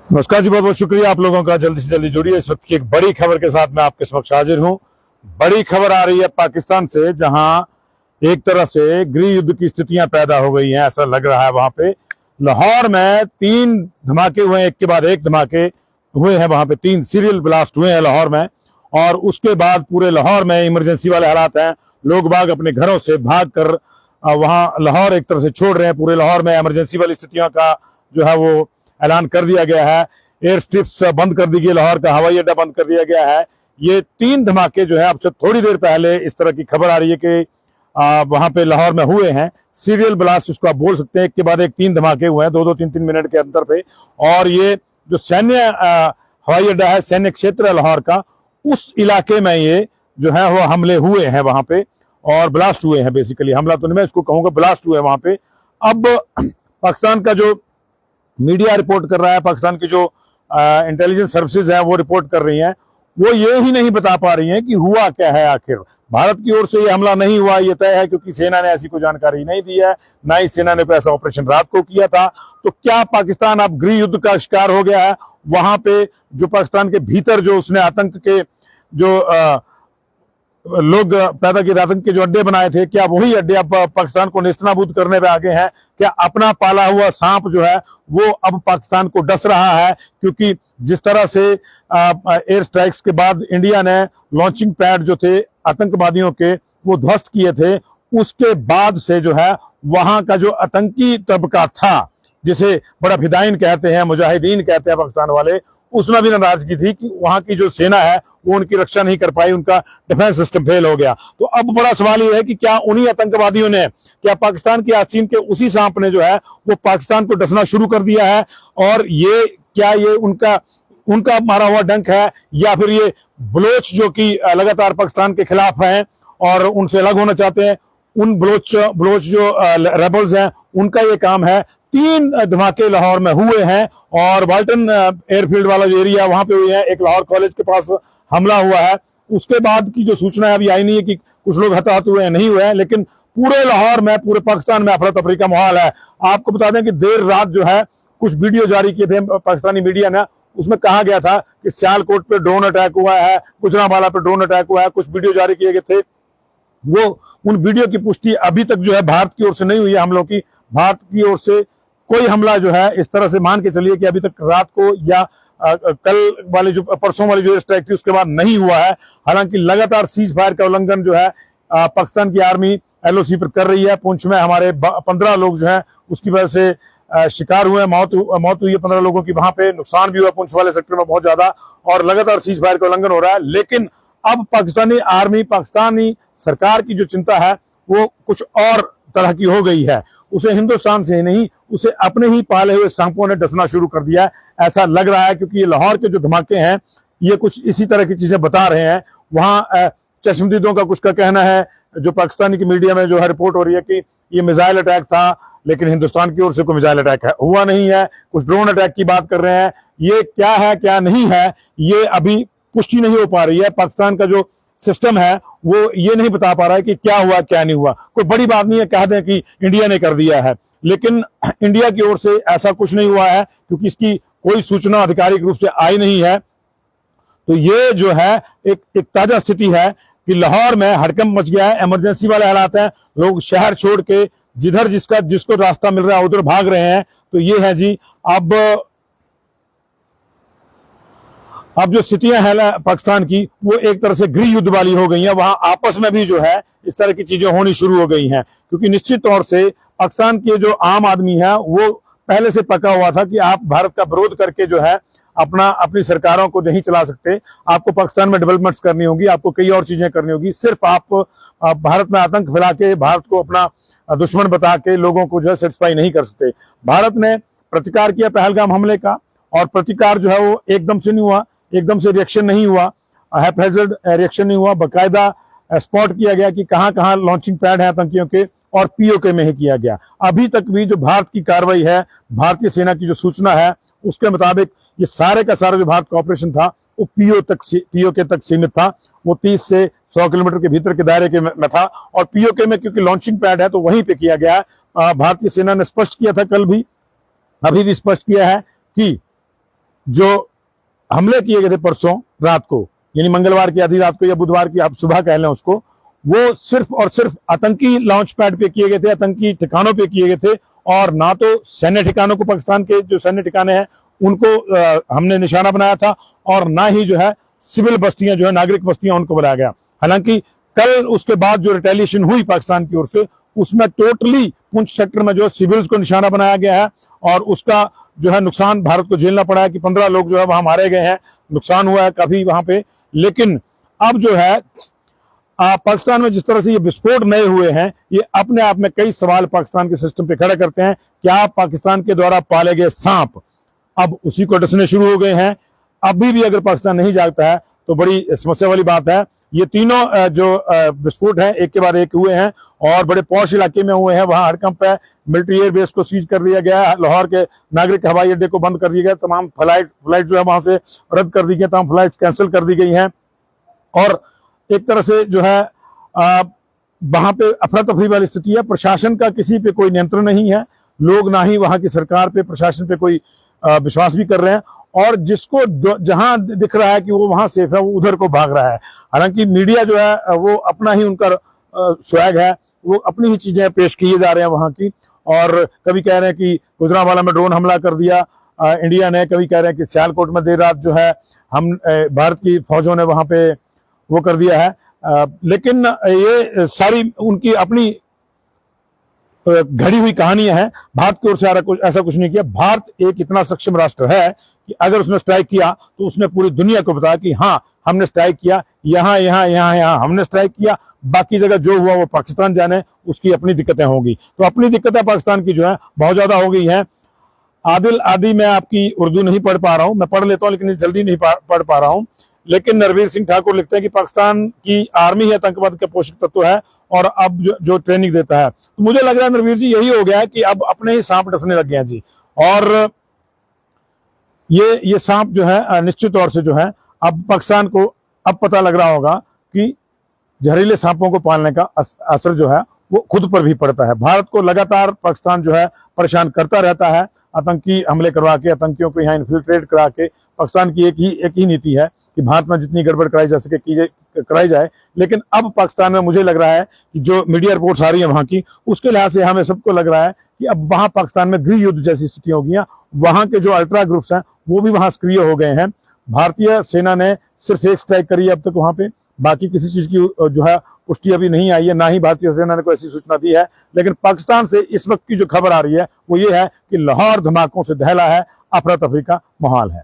नमस्कार जी, बहुत बहुत शुक्रिया आप लोगों का। जल्दी से जल्दी जुड़िए। इस वक्त की एक बड़ी खबर के साथ मैं आपके समक्ष हाजिर हूं। बड़ी खबर आ रही है पाकिस्तान से, जहां एक तरफ से गृह युद्ध की स्थितियां पैदा हो गई हैं, ऐसा लग रहा है। वहां पे लाहौर में 3 धमाके हुए हैं, एक के बाद एक धमाके हुए हैं। वहां पे 3 सीरियल ब्लास्ट हुए हैं लाहौर में, और उसके बाद पूरे लाहौर में इमरजेंसी वाले हालात हैं। लोग बाग अपने घरों से भाग कर वहां लाहौर एक तरफ से छोड़ रहे हैं। पूरे लाहौर में इमरजेंसी वाली स्थितियों का जो है वो ऐलान कर दिया गया है। एयर स्ट्रिप्स बंद कर दी गई, लाहौर का हवाई अड्डा बंद कर दिया गया है। ये 3 धमाके जो है, अब से थोड़ी देर पहले इस तरह की खबर आ रही है कि वहां पे लाहौर में हुए हैं। सीरियल ब्लास्ट उसको आप बोल सकते हैं, एक के बाद एक 3 धमाके हुए हैं, 2-2 3-3 मिनट के अंतर पे। और ये जो सैन्य हवाई अड्डा है, सैन्य क्षेत्र है लाहौर का, उस इलाके में ये जो है वो हमले हुए हैं वहां पे, और ब्लास्ट हुए हैं। बेसिकली हमला तो नहीं मैं इसको कहूंगा, ब्लास्ट हुए वहां पे। अब पाकिस्तान का जो मीडिया रिपोर्ट कर रहा है, पाकिस्तान की जो इंटेलिजेंस सर्विसेज है वो रिपोर्ट कर रही हैं, वो ये ही नहीं बता पा रही हैं कि हुआ क्या है आखिर। भारत की ओर से ये हमला नहीं हुआ, ये तय है, क्योंकि सेना ने ऐसी कोई जानकारी नहीं दी है, ना ही सेना ने ऐसा ऑपरेशन रात को किया था। तो क्या पाकिस्तान अब गृह युद्ध का शिकार हो गया है? वहां पे जो पाकिस्तान के भीतर जो उसने आतंक के जो लोग पैदा किए, आतंक के जो अड्डे बनाए थे, क्या वही अड्डे अब पाकिस्तान को नेस्तनाबूद करने पे आगे हैं? क्या अपना पाला हुआ सांप जो है वो अब पाकिस्तान को डस रहा है? क्योंकि जिस तरह से एयर स्ट्राइक्स के बाद इंडिया ने लॉन्चिंग पैड जो थे आतंकवादियों के वो ध्वस्त किए थे, उसके बाद से जो है वहां का जो आतंकी तबका था, जिसे बड़ा फिदाइन कहते हैं, मुजाहिदीन कहते हैं पाकिस्तान वाले, उसमें भी नाराजगी थी कि वहां की जो सेना है वो उनकी रक्षा नहीं कर पाई, उनका डिफेंस सिस्टम फेल हो गया। तो अब बड़ा सवाल ये है कि क्या उन्हीं आतंकवादियों ने, क्या पाकिस्तान की आस्तीन के उसी सांप ने जो है वो पाकिस्तान को डसना शुरू कर दिया है? और ये क्या ये उनका उनका मारा हुआ डंक है, या फिर ये बलोच जो कि लगातार पाकिस्तान के खिलाफ हैं और उनसे अलग होना चाहते हैं, उन बलोच जो रेबल्स हैं, उनका ये काम है? 3 धमाके लाहौर में हुए हैं, और वाल्टन एयरफील्ड वाला जो एरिया वहां पे हुए हैं। एक लाहौर कॉलेज के पास हमला हुआ है। उसके बाद की जो सूचना है अभी आई नहीं है कि कुछ लोग हताहत हुए हैं, नहीं हुए हैं, लेकिन पूरे लाहौर में, पूरे पाकिस्तान में अफरा तफरी का माहौल है। आपको बता दें कि देर रात जो है कुछ वीडियो जारी किए थे पाकिस्तानी मीडिया ने, उसमें कहा गया था कि सियालकोट पे ड्रोन अटैक हुआ है, गुजरांवाला पे ड्रोन अटैक हुआ है, कुछ वीडियो जारी किए गए थे। वो उन वीडियो की पुष्टि अभी तक जो है भारत की ओर से नहीं हुई है हमलों की। भारत की ओर से कोई हमला जो है, इस तरह से मान के चलिए कि अभी तक रात को या कल वाली जो परसों वाली जो स्ट्राइक थी उसके बाद नहीं हुआ है। हालांकि लगातार सीज फायर का उल्लंघन जो है पाकिस्तान की आर्मी एलओसी पर कर रही है। पुंछ में हमारे 15 लोग जो है उसकी वजह से शिकार हुए, मौत हुई है 15 लोगों की। वहां पे नुकसान भी हुआ पुंछ वाले सेक्टर में बहुत ज्यादा, और लगातार सीज फायर का उल्लंघन हो रहा है। लेकिन अब पाकिस्तानी आर्मी, पाकिस्तानी सरकार की जो चिंता है वो कुछ और तरह की हो गई है। उसे हिंदुस्तान से नहीं, उसे अपने ही पाले हुए सांपों ने डसना शुरू कर दिया है, ऐसा लग रहा है। क्योंकि ये लाहौर के जो धमाके हैं ये कुछ इसी तरह की चीजें बता रहे हैं। वहां चश्मदीदों का कुछ का कहना है, जो पाकिस्तानी की मीडिया में जो है रिपोर्ट हो रही है कि ये मिसाइल अटैक था, लेकिन हिंदुस्तान की ओर से कोई मिसाइल अटैक हुआ नहीं है। कुछ ड्रोन अटैक की बात कर रहे हैं। ये क्या है क्या नहीं है, ये अभी पुष्टि नहीं हो पा रही है। पाकिस्तान का जो सिस्टम है वो ये नहीं बता पा रहा है कि क्या हुआ क्या नहीं हुआ। कोई बड़ी बात नहीं है कह दें कि इंडिया ने कर दिया है, लेकिन इंडिया की ओर से ऐसा कुछ नहीं हुआ है, क्योंकि इसकी कोई सूचना आधिकारिक रूप से आई नहीं है। तो ये जो है एक ताजा स्थिति है कि लाहौर में हड़कंप मच गया है, इमरजेंसी वाले हालात हैं। लोग शहर छोड़ के जिधर जिसको रास्ता मिल रहा है उधर भाग रहे हैं। तो ये है जी, अब जो स्थितियां हैं पाकिस्तान की वो एक तरह से गृह युद्ध वाली हो गई हैं। वहां आपस में भी जो है इस तरह की चीजें होनी शुरू हो गई हैं, क्योंकि निश्चित तौर से पाकिस्तान के जो आम आदमी है वो पहले से पका हुआ था कि आप भारत का विरोध करके जो है अपनी सरकारों को नहीं चला सकते। आपको पाकिस्तान में डेवलपमेंट्स करनी होगी, आपको कई और चीजें करनी होगी। सिर्फ आप भारत में आतंक फैला के, भारत को अपना दुश्मन बता के लोगों को जो है सेटिस्फाई नहीं कर सकते। भारत ने प्रतिकार किया पहलगाम हमले का, और प्रतिकार जो है वो एकदम से नहीं हुआ, एकदम से रिएक्शन नहीं हुआ, हैप्रेजेड रिएक्शन नहीं हुआ। बाकायदा स्पॉट किया गया कि कहां कहां लॉन्चिंग पैड है आतंकियों के, और पीओके में ही किया गया। अभी तक भी जो भारत की कार्रवाई है, भारतीय सेना की जो सूचना है उसके मुताबिक ये सारे का सारा जो भारत का ऑपरेशन था वो पीओके तक सीमित था। वो 30 से 100 किलोमीटर के भीतर के दायरे के में था, और पीओके में क्योंकि लॉन्चिंग पैड है तो वहीं पे किया गया है। भारतीय सेना ने स्पष्ट किया था कल भी, अभी भी स्पष्ट किया है कि जो हमले किए गए थे परसों रात को, यानी मंगलवार की आधी रात को या बुधवार की आप सुबह कह लें उसको, वो सिर्फ और सिर्फ आतंकी लॉन्च पैड पे किए गए थे, आतंकी ठिकानों पे किए गए थे। और ना तो सैन्य ठिकानों को, पाकिस्तान के जो सैन्य ठिकाने हैं उनको हमने निशाना बनाया था, और ना ही जो है सिविल बस्तियां, जो है नागरिक बस्तियां, उनको बनाया गया। हालांकि कल उसके बाद जो रिटेलिएशन हुई पाकिस्तान की ओर से, उसमें टोटली पुंछ सेक्टर में जो है सिविल्स को निशाना बनाया गया है, और उसका जो है नुकसान भारत को झेलना पड़ा है कि 15 लोग जो है वहां मारे गए हैं, नुकसान हुआ है काफी वहां पे। लेकिन अब जो है पाकिस्तान में जिस तरह से ये विस्फोट नए हुए हैं, ये अपने आप में कई सवाल पाकिस्तान के सिस्टम पे खड़े करते हैं। क्या पाकिस्तान के द्वारा पाले गए सांप अब उसी को डसने शुरू हो गए हैं? अभी भी अगर पाकिस्तान नहीं जागता है तो बड़ी समस्या वाली बात है। ये तीनों जो विस्फोट हैं एक के बाद एक हुए हैं, और बड़े पॉश इलाके में हुए हैं। वहां हड़कंप है, मिलिट्री एयरबेस को सीज कर दिया गया है, लाहौर के नागरिक हवाई अड्डे को बंद कर दिया गया, तमाम फ्लाइट जो है वहां से रद्द कर दी गई, तमाम फ्लाइट कैंसिल कर दी गई हैं। और एक तरह से जो है वहां पे अफरा तफरी वाली स्थिति है। प्रशासन का किसी पे कोई नियंत्रण नहीं है, लोग ना ही वहां की सरकार पे, प्रशासन पे कोई विश्वास भी कर रहे हैं, और जिसको जहां दिख रहा है कि वो वहां सेफ है, वो उधर को भाग रहा है। हालांकि मीडिया जो है वो अपना ही उनका स्वैग है, वो अपनी ही चीजें पेश किए जा रहे हैं वहां की। और कभी कह रहे हैं कि गुजरांवाला में ड्रोन हमला कर दिया इंडिया ने, कभी कह रहे हैं कि सियालकोट में देर रात जो है हम भारत की फौजों ने वहां पे वो कर दिया है। लेकिन ये सारी उनकी अपनी घड़ी हुई कहानियां हैं। भारत की ओर से ऐसा कुछ नहीं किया। भारत एक इतना सक्षम राष्ट्र है कि अगर उसने स्ट्राइक किया तो उसने पूरी दुनिया को बताया कि हाँ हमने स्ट्राइक किया, यहाँ हमने स्ट्राइक किया, बाकी जगह जो हुआ वो पाकिस्तान जाने, उसकी अपनी दिक्कतें होंगी। तो अपनी दिक्कतें पाकिस्तान की जो है बहुत ज्यादा हो गई है। आदिल आदि मैं आपकी उर्दू नहीं पढ़ पा रहा हूं, मैं पढ़ लेता हूं लेकिन जल्दी नहीं पढ़ पा रहा हूं। लेकिन नरवीर सिंह ठाकुर लिखते हैं कि पाकिस्तान की आर्मी ही आतंकवाद का पोषक तत्व है, और अब जो ट्रेनिंग देता है। तो मुझे लग रहा है नरवीर जी यही हो गया है कि अब अपने ही सांप डसने लग गए हैं जी। और ये सांप जो है निश्चित तौर से जो है अब पाकिस्तान को अब पता लग रहा होगा कि जहरीले सांपों को पालने का असर जो है वो खुद पर भी पड़ता है। भारत को लगातार पाकिस्तान जो है परेशान करता रहता है, आतंकी हमले करवा के, आतंकियों को यहाँ इन्फिल्ट्रेट करा के। पाकिस्तान की एक ही नीति है कि भारत में जितनी गड़बड़ कराई जा सके कराई जाए। लेकिन अब पाकिस्तान में मुझे लग रहा है कि जो मीडिया रिपोर्ट्स आ रही है वहां की, उसके लिहाज से हमें सबको लग रहा है कि अब वहां पाकिस्तान में गृह युद्ध जैसी स्थितियां हो गई हैं। वहां के जो अल्ट्रा ग्रुप्स हैं वो भी वहां सक्रिय हो गए हैं। भारतीय सेना ने सिर्फ एक स्ट्राइक करी है अब तक वहां पे, बाकी किसी चीज की जो है पुष्टि अभी नहीं आई है, ना ही भारतीय सेना ने कोई ऐसी सूचना दी है। लेकिन पाकिस्तान से इस वक्त की जो खबर आ रही है वो ये है कि लाहौर धमाकों से दहला है, अफरा तफरी का माहौल है।